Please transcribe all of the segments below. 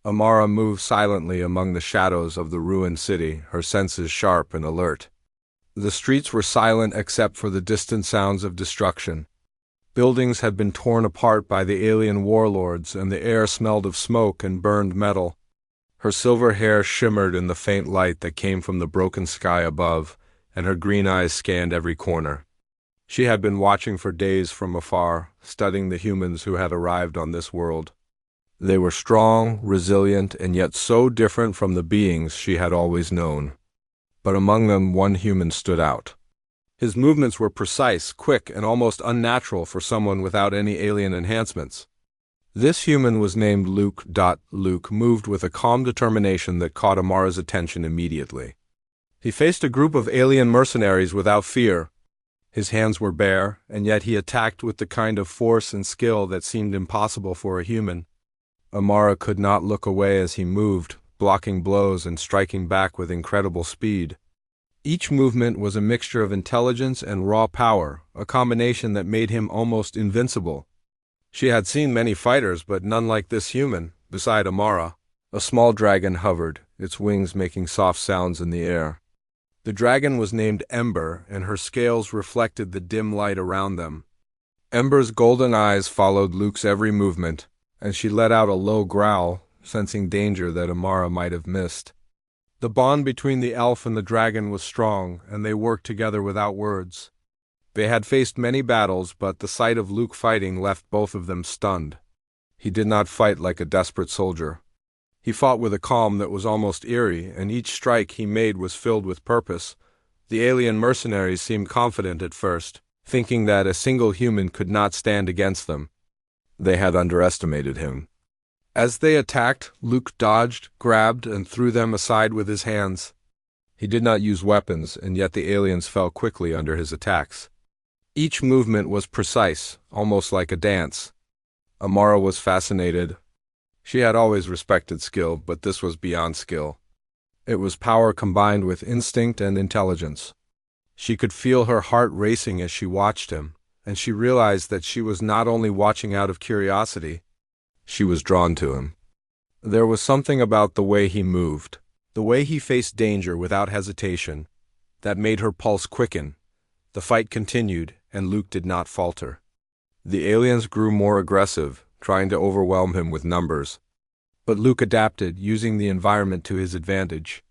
Amara moved silently among the shadows of the ruined city, her senses sharp and alert. The streets were silent except for the distant sounds of destruction. Buildings had been torn apart by the alien warlords, and the air smelled of smoke and burned metal. Her silver hair shimmered in the faint light that came from the broken sky above, and her green eyes scanned every corner. She had been watching for days from afar, studying the humans who had arrived on this world. They were strong, resilient, and yet so different from the beings she had always known. But among them one human stood out. His movements were precise, quick, and almost unnatural for someone without any alien enhancements. This human was named Luke. Luke moved with a calm determination that caught Amara's attention immediately. He faced a group of alien mercenaries without fear. His hands were bare, and yet he attacked with the kind of force and skill that seemed impossible for a human. Amara could not look away as he moved, blocking blows and striking back with incredible speed. Each movement was a mixture of intelligence and raw power, a combination that made him almost invincible. She had seen many fighters, but none like this human. Beside Amara, a small dragon hovered, its wings making soft sounds in the air. The dragon was named Ember, and her scales reflected the dim light around them. Ember's golden eyes followed Luke's every movement, and she let out a low growl, sensing danger that Amara might have missed. The bond between the elf and the dragon was strong, and they worked together without words. They had faced many battles, but the sight of Luke fighting left both of them stunned. He did not fight like a desperate soldier. He fought with a calm that was almost eerie, and each strike he made was filled with purpose. The alien mercenaries seemed confident at first, thinking that a single human could not stand against them. They had underestimated him. As they attacked, Luke dodged, grabbed, and threw them aside with his hands. He did not use weapons, and yet the aliens fell quickly under his attacks. Each movement was precise, almost like a dance. Amara was fascinated. She had always respected skill, but this was beyond skill. It was power combined with instinct and intelligence. She could feel her heart racing as she watched him, and she realized that she was not only watching out of curiosity, she was drawn to him. There was something about the way he moved, the way he faced danger without hesitation, that made her pulse quicken. The fight continued, and Luke did not falter. The aliens grew more aggressive, trying to overwhelm him with numbers. But Luke adapted, using the environment to his advantage.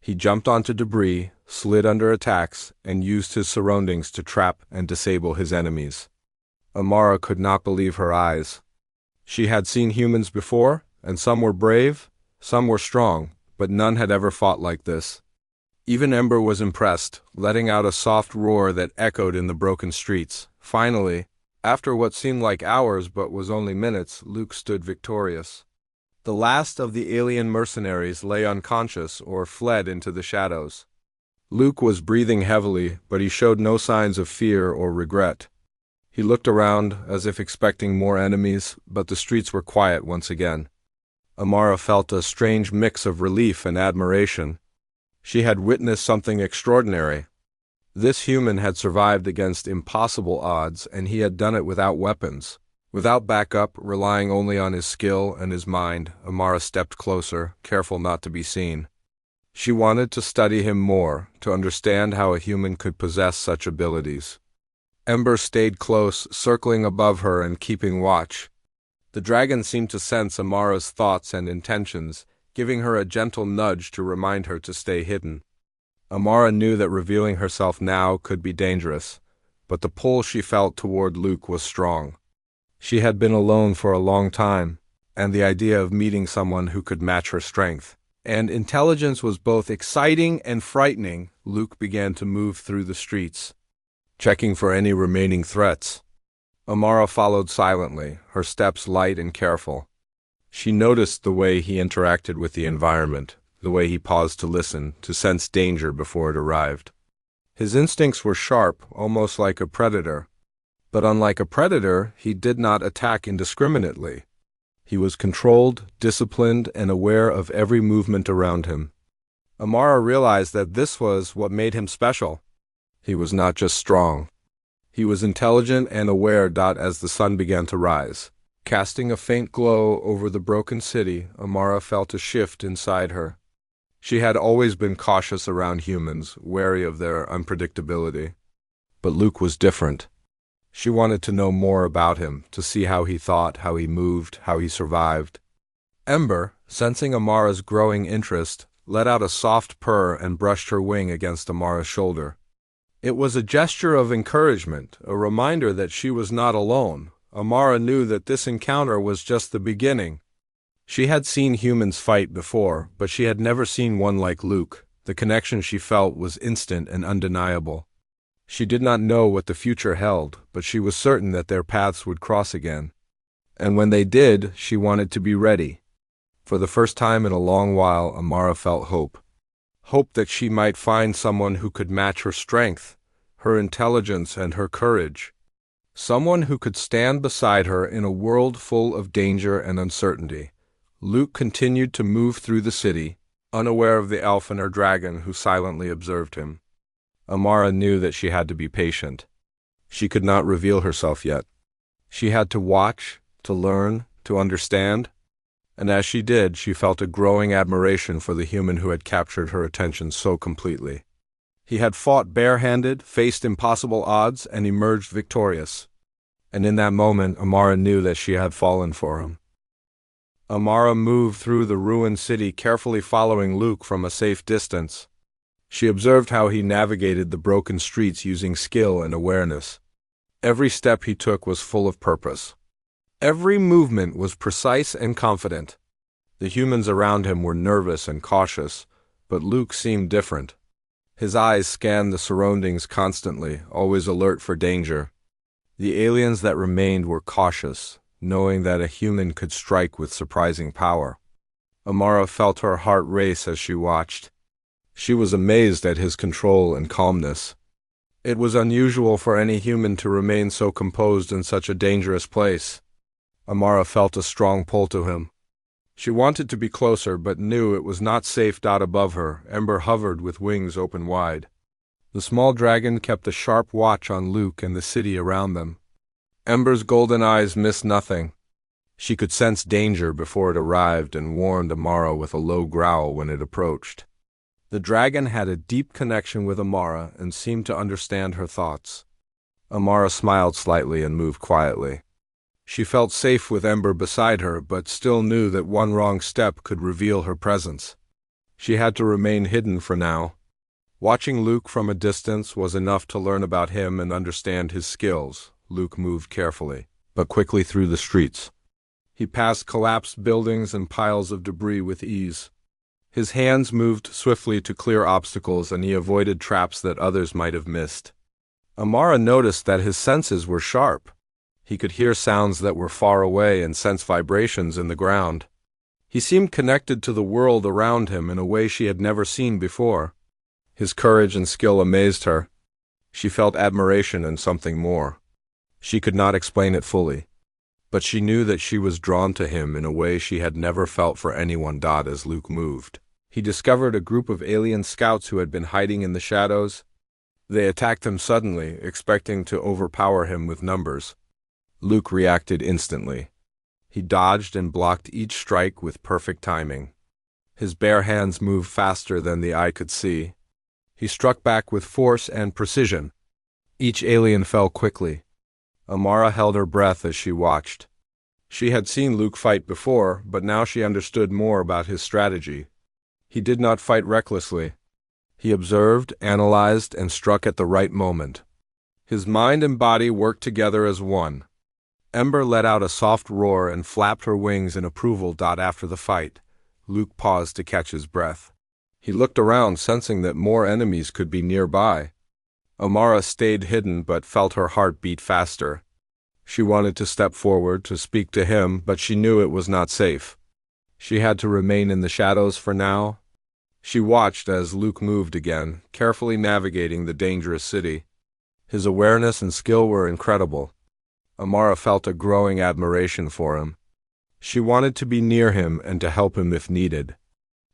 He jumped onto debris, slid under attacks, and used his surroundings to trap and disable his enemies. Amara could not believe her eyes. She had seen humans before, and some were brave, some were strong, but none had ever fought like this. Even Ember was impressed, letting out a soft roar that echoed in the broken streets. Finally, after what seemed like hours but was only minutes, Luke stood victorious. The last of the alien mercenaries lay unconscious or fled into the shadows. Luke was breathing heavily, but he showed no signs of fear or regret. He looked around as if expecting more enemies, but the streets were quiet once again. Amara felt a strange mix of relief and admiration. She had witnessed something extraordinary. This human had survived against impossible odds, and he had done it without weapons. Without backup, relying only on his skill and his mind, Amara stepped closer, careful not to be seen. She wanted to study him more, to understand how a human could possess such abilities. Ember stayed close, circling above her and keeping watch. The dragon seemed to sense Amara's thoughts and intentions, giving her a gentle nudge to remind her to stay hidden. Amara knew that revealing herself now could be dangerous, but the pull she felt toward Luke was strong. She had been alone for a long time, and the idea of meeting someone who could match her strength and intelligence was both exciting and frightening. Luke began to move through the streets, checking for any remaining threats. Amara followed silently, her steps light and careful. She noticed the way he interacted with the environment, the way he paused to listen, to sense danger before it arrived. His instincts were sharp, almost like a predator. But unlike a predator, he did not attack indiscriminately. He was controlled, disciplined, and aware of every movement around him. Amara realized that this was what made him special. He was not just strong. He was intelligent and aware. As the sun began to rise, Casting a faint glow over the broken city, Amara felt a shift inside her. She had always been cautious around humans, wary of their unpredictability. But Luke was different. She wanted to know more about him, to see how he thought, how he moved, how he survived. Ember, sensing Amara's growing interest, let out a soft purr and brushed her wing against Amara's shoulder. It was a gesture of encouragement, a reminder that she was not alone. Amara knew that this encounter was just the beginning. She had seen humans fight before, but she had never seen one like Luke. The connection she felt was instant and undeniable. She did not know what the future held, but she was certain that their paths would cross again. And when they did, she wanted to be ready. For the first time in a long while, Amara felt hope. Hope that she might find someone who could match her strength, her intelligence, and her courage. Someone who could stand beside her in a world full of danger and uncertainty. Luke continued to move through the city, unaware of the elf and her dragon who silently observed him. Amara knew that she had to be patient. She could not reveal herself yet. She had to watch, to learn, to understand. And as she did, she felt a growing admiration for the human who had captured her attention so completely. He had fought barehanded, faced impossible odds, and emerged victorious. And in that moment, Amara knew that she had fallen for him. Amara moved through the ruined city, carefully following Luke from a safe distance. She observed how he navigated the broken streets using skill and awareness. Every step he took was full of purpose. Every movement was precise and confident. The humans around him were nervous and cautious, but Luke seemed different. His eyes scanned the surroundings constantly, always alert for danger. The aliens that remained were cautious, knowing that a human could strike with surprising power. Amara felt her heart race as she watched. She was amazed at his control and calmness. It was unusual for any human to remain so composed in such a dangerous place. Amara felt a strong pull to him. She wanted to be closer, but knew it was not safe. Above her, Ember hovered with wings open wide. The small dragon kept a sharp watch on Luke and the city around them. Ember's golden eyes missed nothing. She could sense danger before it arrived and warned Amara with a low growl when it approached. The dragon had a deep connection with Amara and seemed to understand her thoughts. Amara smiled slightly and moved quietly. She felt safe with Ember beside her, but still knew that one wrong step could reveal her presence. She had to remain hidden for now. Watching Luke from a distance was enough to learn about him and understand his skills. Luke moved carefully, but quickly through the streets. He passed collapsed buildings and piles of debris with ease. His hands moved swiftly to clear obstacles, and he avoided traps that others might have missed. Amara noticed that his senses were sharp. He could hear sounds that were far away and sense vibrations in the ground. He seemed connected to the world around him in a way she had never seen before. His courage and skill amazed her. She felt admiration and something more. She could not explain it fully, but she knew that she was drawn to him in a way she had never felt for anyone. As Luke moved, he discovered a group of alien scouts who had been hiding in the shadows. They attacked him suddenly, expecting to overpower him with numbers. Luke reacted instantly. He dodged and blocked each strike with perfect timing. His bare hands moved faster than the eye could see. He struck back with force and precision. Each alien fell quickly. Amara held her breath as she watched. She had seen Luke fight before, but now she understood more about his strategy. He did not fight recklessly. He observed, analyzed, and struck at the right moment. His mind and body worked together as one. Ember let out a soft roar and flapped her wings in approval. After the fight, Luke paused to catch his breath. He looked around, sensing that more enemies could be nearby. Amara stayed hidden but felt her heart beat faster. She wanted to step forward to speak to him, but she knew it was not safe. She had to remain in the shadows for now. She watched as Luke moved again, carefully navigating the dangerous city. His awareness and skill were incredible. Amara felt a growing admiration for him. She wanted to be near him and to help him if needed.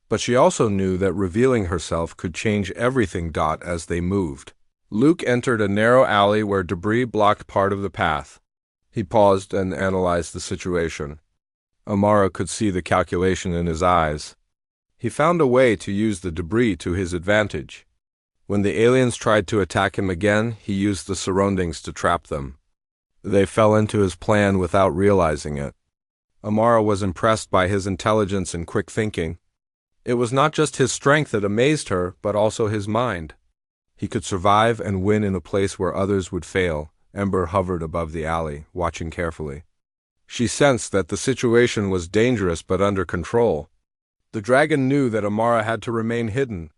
But she also knew that revealing herself could change everything. As they moved, Luke entered a narrow alley where debris blocked part of the path. He paused and analyzed the situation. Amara could see the calculation in his eyes. He found a way to use the debris to his advantage. When the aliens tried to attack him again, he used the surroundings to trap them. They fell into his plan without realizing it. Amara was impressed by his intelligence and quick thinking. It was not just his strength that amazed her, but also his mind. He could survive and win in a place where others would fail. Ember hovered above the alley, watching carefully. She sensed that the situation was dangerous but under control. The dragon knew that Amara had to remain hidden.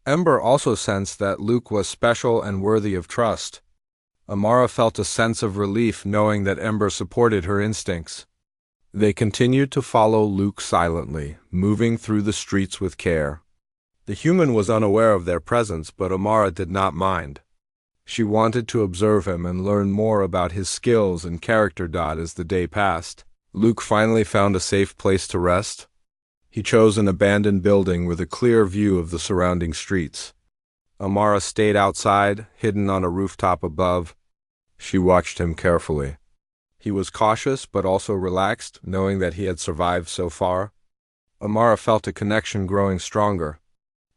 Ember also sensed that Luke was special and worthy of trust. Amara felt a sense of relief knowing that Ember supported her instincts. They continued to follow Luke silently, moving through the streets with care. The human was unaware of their presence, but Amara did not mind. She wanted to observe him and learn more about his skills and character. As the day passed, Luke finally found a safe place to rest. He chose an abandoned building with a clear view of the surrounding streets. Amara stayed outside, hidden on a rooftop above. She watched him carefully. He was cautious but also relaxed, knowing that he had survived so far. Amara felt a connection growing stronger.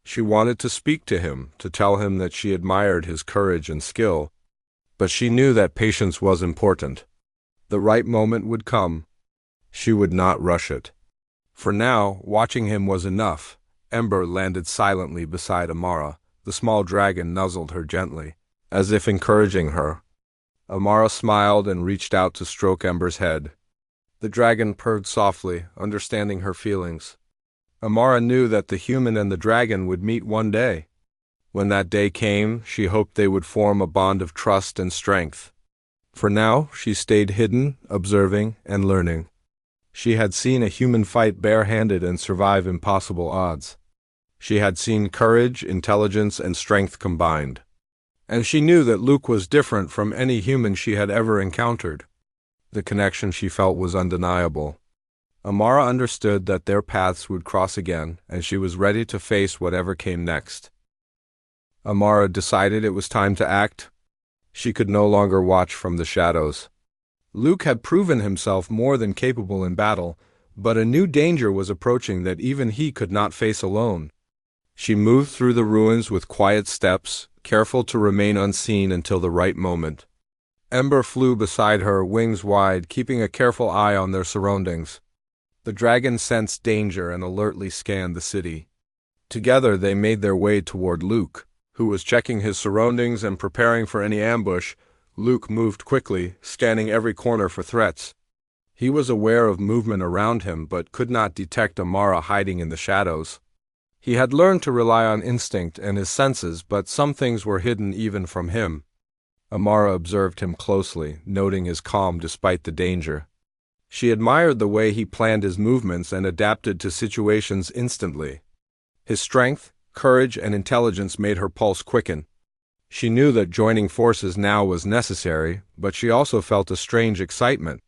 She wanted to speak to him, to tell him that she admired his courage and skill. But she knew that patience was important. The right moment would come. She would not rush it. For now, watching him was enough. Ember landed silently beside Amara. The small dragon nuzzled her gently, as if encouraging her. Amara smiled and reached out to stroke Ember's head. The dragon purred softly, understanding her feelings. Amara knew that the human and the dragon would meet one day. When that day came, she hoped they would form a bond of trust and strength. For now, she stayed hidden, observing, and learning. She had seen a human fight barehanded and survive impossible odds. She had seen courage, intelligence, and strength combined. And she knew that Luke was different from any human she had ever encountered. The connection she felt was undeniable. Amara understood that their paths would cross again, and she was ready to face whatever came next. Amara decided it was time to act. She could no longer watch from the shadows. Luke had proven himself more than capable in battle, but a new danger was approaching that even he could not face alone. She moved through the ruins with quiet steps, careful to remain unseen until the right moment. Ember flew beside her, wings wide, keeping a careful eye on their surroundings. The dragon sensed danger and alertly scanned the city. Together they made their way toward Luke, who was checking his surroundings and preparing for any ambush. Luke moved quickly, scanning every corner for threats. He was aware of movement around him but could not detect Amara hiding in the shadows. He had learned to rely on instinct and his senses, but some things were hidden even from him. Amara observed him closely, noting his calm despite the danger. She admired the way he planned his movements and adapted to situations instantly. His strength, courage, and intelligence made her pulse quicken. She knew that joining forces now was necessary, but she also felt a strange excitement.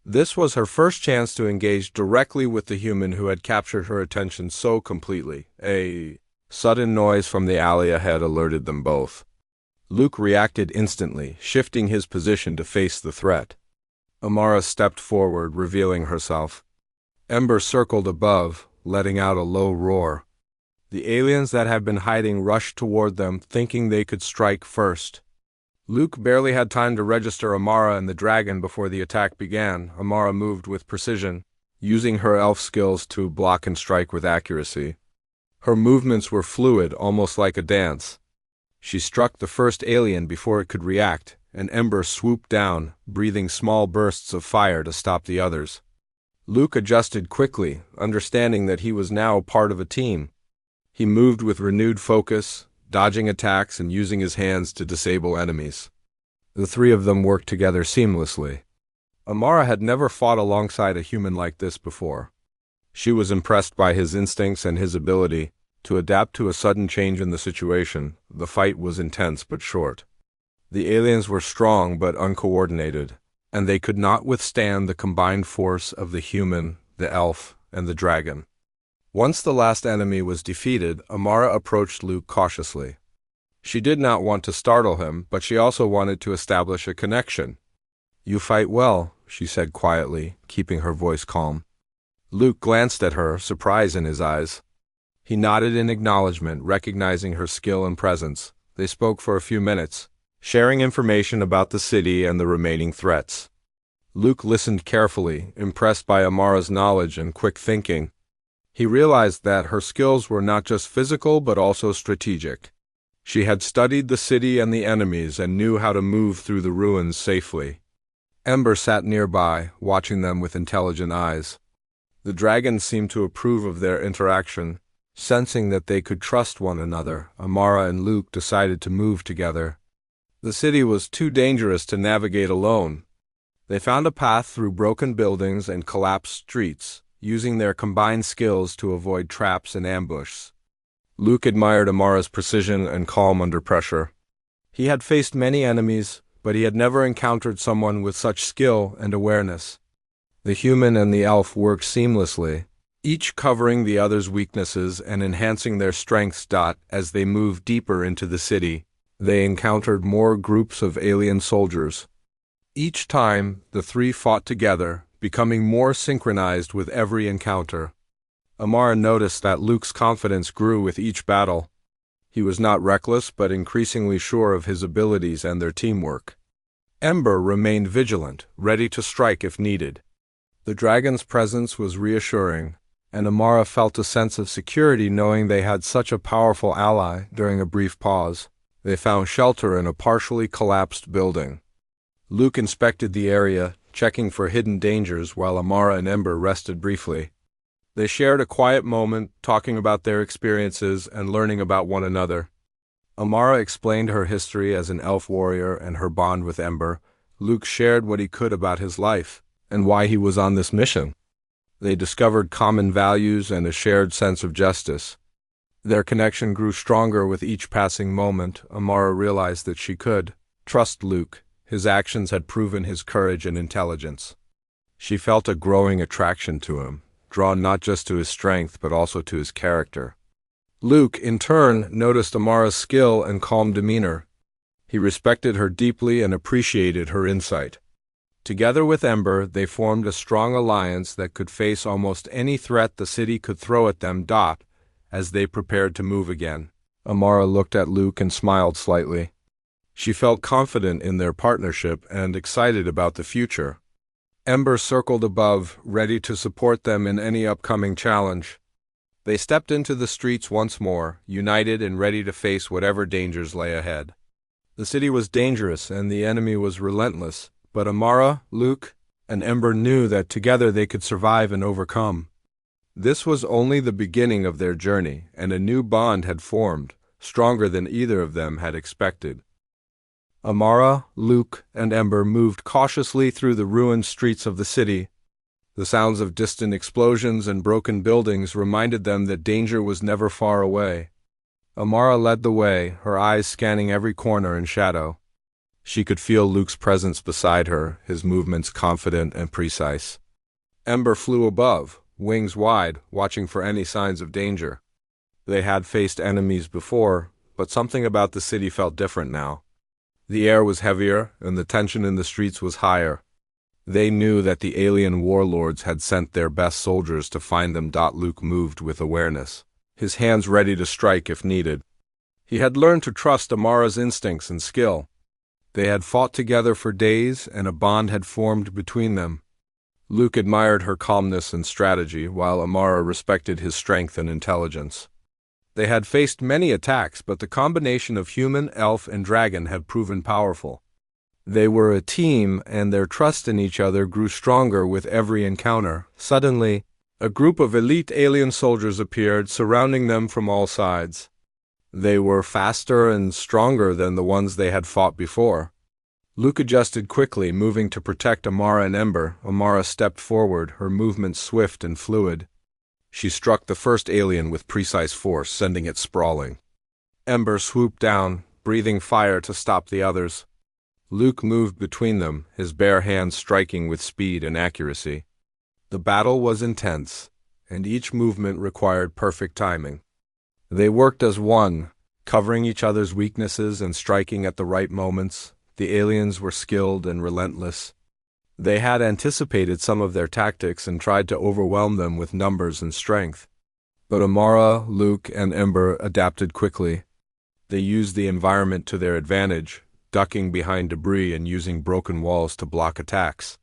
This was her first chance to engage directly with the human who had captured her attention so completely. A sudden noise from the alley ahead alerted them both. Luke reacted instantly, shifting his position to face the threat. Amara stepped forward, revealing herself. Ember circled above, letting out a low roar. The aliens that had been hiding rushed toward them, thinking they could strike first. Luke barely had time to register Amara and the dragon before the attack began. Amara moved with precision, using her elf skills to block and strike with accuracy. Her movements were fluid, almost like a dance. She struck the first alien before it could react, and Ember swooped down, breathing small bursts of fire to stop the others. Luke adjusted quickly, understanding that he was now part of a team. He moved with renewed focus, dodging attacks and using his hands to disable enemies. The three of them worked together seamlessly. Amara had never fought alongside a human like this before. She was impressed by his instincts and his ability to adapt to a sudden change in the situation. The fight was intense but short. The aliens were strong but uncoordinated, and they could not withstand the combined force of the human, the elf, and the dragon. Once the last enemy was defeated, Amara approached Luke cautiously. She did not want to startle him, but she also wanted to establish a connection. "You fight well," she said quietly, keeping her voice calm. Luke glanced at her, surprise in his eyes. He nodded in acknowledgement, recognizing her skill and presence. They spoke for a few minutes, sharing information about the city and the remaining threats. Luke listened carefully, impressed by Amara's knowledge and quick thinking. He realized that her skills were not just physical but also strategic. She had studied the city and the enemies and knew how to move through the ruins safely. Ember sat nearby, watching them with intelligent eyes. The dragons seemed to approve of their interaction. Sensing that they could trust one another, Amara and Luke decided to move together. The city was too dangerous to navigate alone. They found a path through broken buildings and collapsed streets, using their combined skills to avoid traps and ambushes. Luke admired Amara's precision and calm under pressure. He had faced many enemies, but he had never encountered someone with such skill and awareness. The human and the elf worked seamlessly, each covering the other's weaknesses and enhancing their strengths. As they moved deeper into the city, they encountered more groups of alien soldiers. Each time, the three fought together, becoming more synchronized with every encounter. Amara noticed that Luke's confidence grew with each battle. He was not reckless but increasingly sure of his abilities and their teamwork. Ember remained vigilant, ready to strike if needed. The dragon's presence was reassuring, and Amara felt a sense of security knowing they had such a powerful ally. During a brief pause, they found shelter in a partially collapsed building. Luke inspected the area, checking for hidden dangers while Amara and Ember rested briefly. They shared a quiet moment, talking about their experiences and learning about one another. Amara explained her history as an elf warrior and her bond with Ember. Luke shared what he could about his life and why he was on this mission. They discovered common values and a shared sense of justice. Their connection grew stronger with each passing moment. Amara realized that she could trust Luke. His actions had proven his courage and intelligence. She felt a growing attraction to him, drawn not just to his strength but also to his character. Luke, in turn, noticed Amara's skill and calm demeanor. He respected her deeply and appreciated her insight. Together with Ember, they formed a strong alliance that could face almost any threat the city could throw at them. As they prepared to move again, Amara looked at Luke and smiled slightly. She felt confident in their partnership and excited about the future. Ember circled above, ready to support them in any upcoming challenge. They stepped into the streets once more, united and ready to face whatever dangers lay ahead. The city was dangerous and the enemy was relentless, but Amara, Luke, and Ember knew that together they could survive and overcome. This was only the beginning of their journey, and a new bond had formed, stronger than either of them had expected. Amara, Luke, and Ember moved cautiously through the ruined streets of the city. The sounds of distant explosions and broken buildings reminded them that danger was never far away. Amara led the way, her eyes scanning every corner and shadow. She could feel Luke's presence beside her, his movements confident and precise. Ember flew above, wings wide, watching for any signs of danger. They had faced enemies before, but something about the city felt different now. The air was heavier, and the tension in the streets was higher. They knew that the alien warlords had sent their best soldiers to find them. Luke moved with awareness, his hands ready to strike if needed. He had learned to trust Amara's instincts and skill. They had fought together for days, and a bond had formed between them. Luke admired her calmness and strategy, while Amara respected his strength and intelligence. They had faced many attacks, but the combination of human, elf, and dragon had proven powerful. They were a team, and their trust in each other grew stronger with every encounter. Suddenly, a group of elite alien soldiers appeared, surrounding them from all sides. They were faster and stronger than the ones they had fought before. Luke adjusted quickly, moving to protect Amara and Ember. Amara stepped forward, her movements swift and fluid. She struck the first alien with precise force, sending it sprawling. Ember swooped down, breathing fire to stop the others. Luke moved between them, his bare hands striking with speed and accuracy. The battle was intense, and each movement required perfect timing. They worked as one, covering each other's weaknesses and striking at the right moments. The aliens were skilled and relentless. They had anticipated some of their tactics and tried to overwhelm them with numbers and strength. But Amara, Luke, and Ember adapted quickly. They used the environment to their advantage, ducking behind debris and using broken walls to block attacks.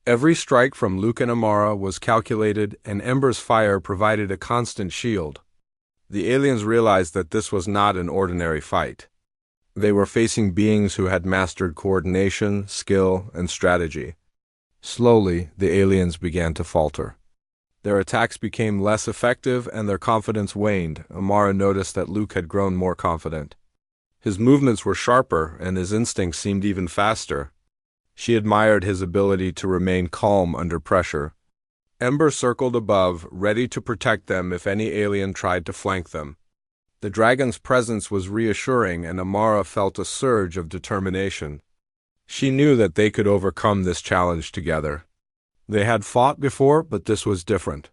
Every strike from Luke and Amara was calculated, and Ember's fire provided a constant shield. The aliens realized that this was not an ordinary fight. They were facing beings who had mastered coordination, skill, and strategy. Slowly, the aliens began to falter. Their attacks became less effective and their confidence waned. Amara noticed that Luke had grown more confident. His movements were sharper and his instincts seemed even faster. She admired his ability to remain calm under pressure. Ember circled above, ready to protect them if any alien tried to flank them. The dragon's presence was reassuring and Amara felt a surge of determination. She knew that they could overcome this challenge together. They had fought before, but this was different.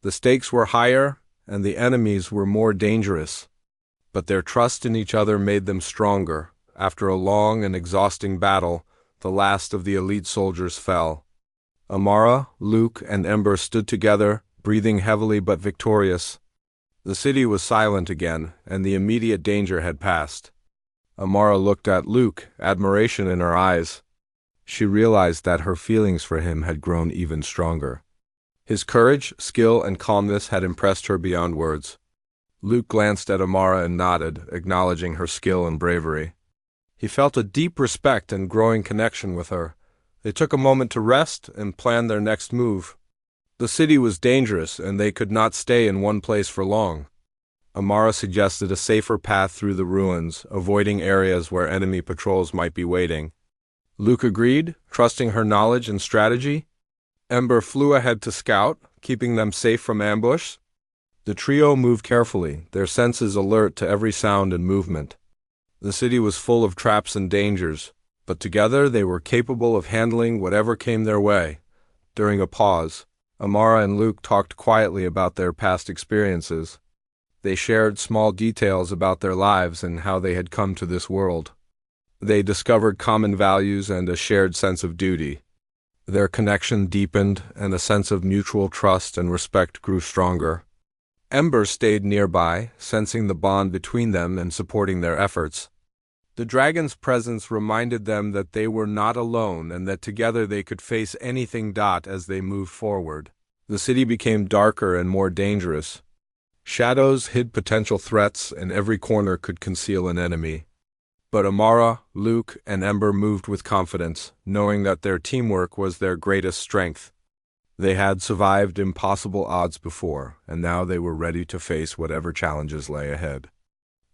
The stakes were higher, and the enemies were more dangerous. But their trust in each other made them stronger. After a long and exhausting battle, the last of the elite soldiers fell. Amara, Luke, and Ember stood together, breathing heavily but victorious. The city was silent again, and the immediate danger had passed. Amara looked at Luke, admiration in her eyes. She realized that her feelings for him had grown even stronger. His courage, skill, and calmness had impressed her beyond words. Luke glanced at Amara and nodded, acknowledging her skill and bravery. He felt a deep respect and growing connection with her. They took a moment to rest and plan their next move. The city was dangerous, and they could not stay in one place for long. Amara suggested a safer path through the ruins, avoiding areas where enemy patrols might be waiting. Luke agreed, trusting her knowledge and strategy. Ember flew ahead to scout, keeping them safe from ambush. The trio moved carefully, their senses alert to every sound and movement. The city was full of traps and dangers, but together they were capable of handling whatever came their way. During a pause, Amara and Luke talked quietly about their past experiences. They shared small details about their lives and how they had come to this world. They discovered common values and a shared sense of duty. Their connection deepened, and a sense of mutual trust and respect grew stronger. Ember stayed nearby, sensing the bond between them and supporting their efforts. The dragon's presence reminded them that they were not alone and that together they could face anything. As they moved forward, the city became darker and more dangerous. Shadows hid potential threats, and every corner could conceal an enemy. But Amara, Luke, and Ember moved with confidence, knowing that their teamwork was their greatest strength. They had survived impossible odds before, and now they were ready to face whatever challenges lay ahead.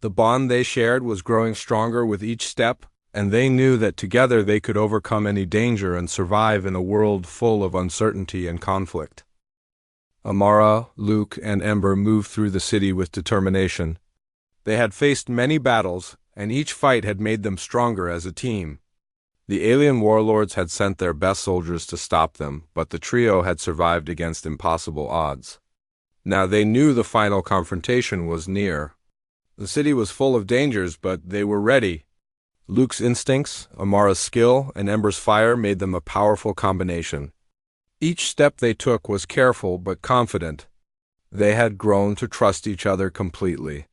The bond they shared was growing stronger with each step, and they knew that together they could overcome any danger and survive in a world full of uncertainty and conflict. Amara, Luke, and Ember moved through the city with determination. They had faced many battles, and each fight had made them stronger as a team. The alien warlords had sent their best soldiers to stop them, but the trio had survived against impossible odds. Now they knew the final confrontation was near. The city was full of dangers, but they were ready. Luke's instincts, Amara's skill, and Ember's fire made them a powerful combination. Each step they took was careful but confident. They had grown to trust each other completely.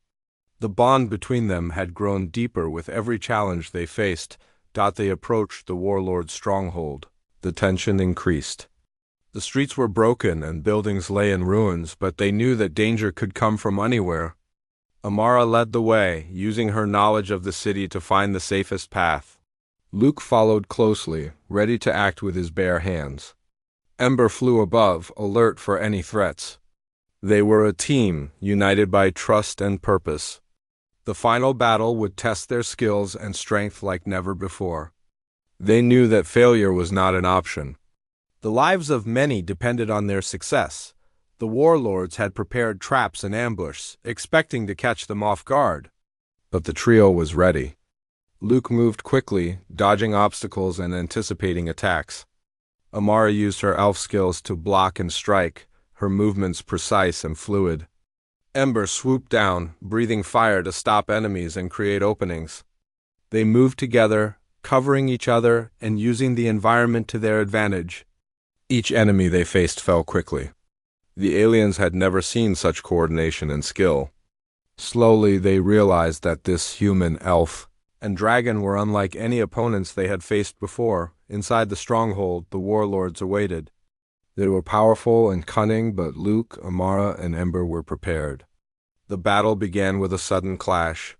The bond between them had grown deeper with every challenge they faced. They approached the warlord's stronghold. The tension increased. The streets were broken and buildings lay in ruins, but they knew that danger could come from anywhere. Amara led the way, using her knowledge of the city to find the safest path. Luke followed closely, ready to act with his bare hands. Ember flew above, alert for any threats. They were a team, united by trust and purpose. The final battle would test their skills and strength like never before. They knew that failure was not an option. The lives of many depended on their success. The warlords had prepared traps and ambush, expecting to catch them off guard. But the trio was ready. Luke moved quickly, dodging obstacles and anticipating attacks. Amara used her elf skills to block and strike, her movements precise and fluid. Ember swooped down, breathing fire to stop enemies and create openings. They moved together, covering each other and using the environment to their advantage. Each enemy they faced fell quickly. The aliens had never seen such coordination and skill. Slowly, they realized that this human, elf, and dragon were unlike any opponents they had faced before. Inside the stronghold, the warlords awaited. They were powerful and cunning, but Luke, Amara, and Ember were prepared. The battle began with a sudden clash.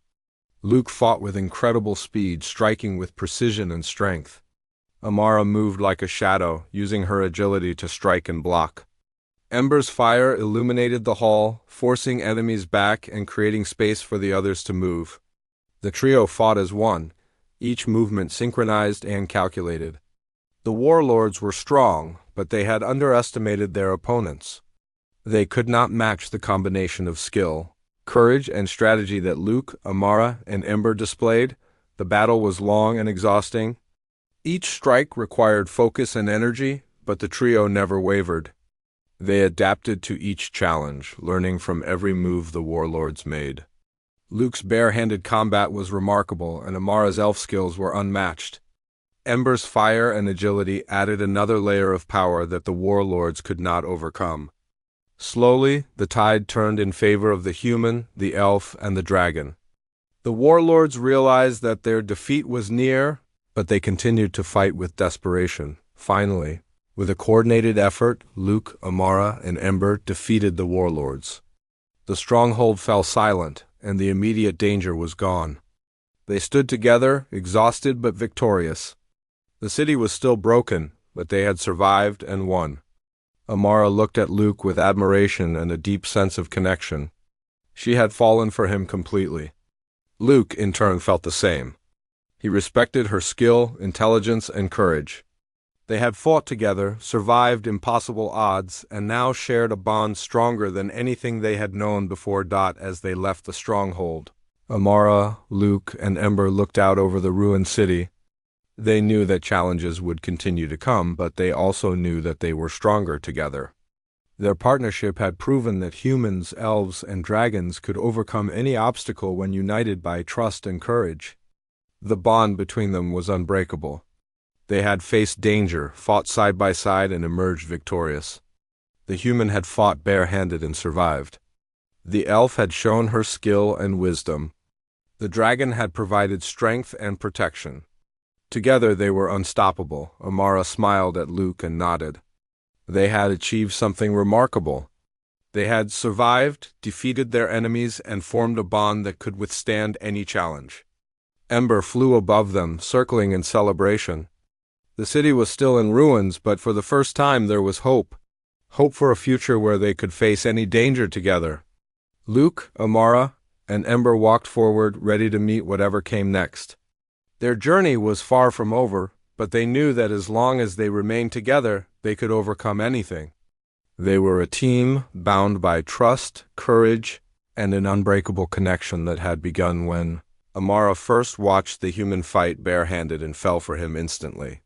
Luke fought with incredible speed, striking with precision and strength. Amara moved like a shadow, using her agility to strike and block. Ember's fire illuminated the hall, forcing enemies back and creating space for the others to move. The trio fought as one, each movement synchronized and calculated. The warlords were strong, but they had underestimated their opponents. They could not match the combination of skill, courage, and strategy that Luke, Amara, and Ember displayed. The battle was long and exhausting. Each strike required focus and energy, but the trio never wavered. They adapted to each challenge, learning from every move the warlords made. Luke's bare-handed combat was remarkable, and Amara's elf skills were unmatched. Ember's fire and agility added another layer of power that the warlords could not overcome. Slowly, the tide turned in favor of the human, the elf, and the dragon. The warlords realized that their defeat was near, but they continued to fight with desperation. Finally, with a coordinated effort, Luke, Amara, and Ember defeated the warlords. The stronghold fell silent, and the immediate danger was gone. They stood together, exhausted but victorious. The city was still broken, but they had survived and won. Amara looked at Luke with admiration and a deep sense of connection. She had fallen for him completely. Luke, in turn, felt the same. He respected her skill, intelligence, and courage. They had fought together, survived impossible odds, and now shared a bond stronger than anything they had known before. As they left the stronghold, Amara, Luke, and Ember looked out over the ruined city. They knew that challenges would continue to come, but they also knew that they were stronger together. Their partnership had proven that humans, elves, and dragons could overcome any obstacle when united by trust and courage. The bond between them was unbreakable. They had faced danger, fought side by side, and emerged victorious. The human had fought bare-handed and survived. The elf had shown her skill and wisdom. The dragon had provided strength and protection. Together they were unstoppable. Amara smiled at Luke and nodded. They had achieved something remarkable. They had survived, defeated their enemies, and formed a bond that could withstand any challenge. Ember flew above them, circling in celebration. The city was still in ruins, but for the first time there was hope. Hope for a future where they could face any danger together. Luke, Amara, and Ember walked forward, ready to meet whatever came next. Their journey was far from over, but they knew that as long as they remained together, they could overcome anything. They were a team bound by trust, courage, and an unbreakable connection that had begun when Amara first watched the human fight bare-handed and fell for him instantly.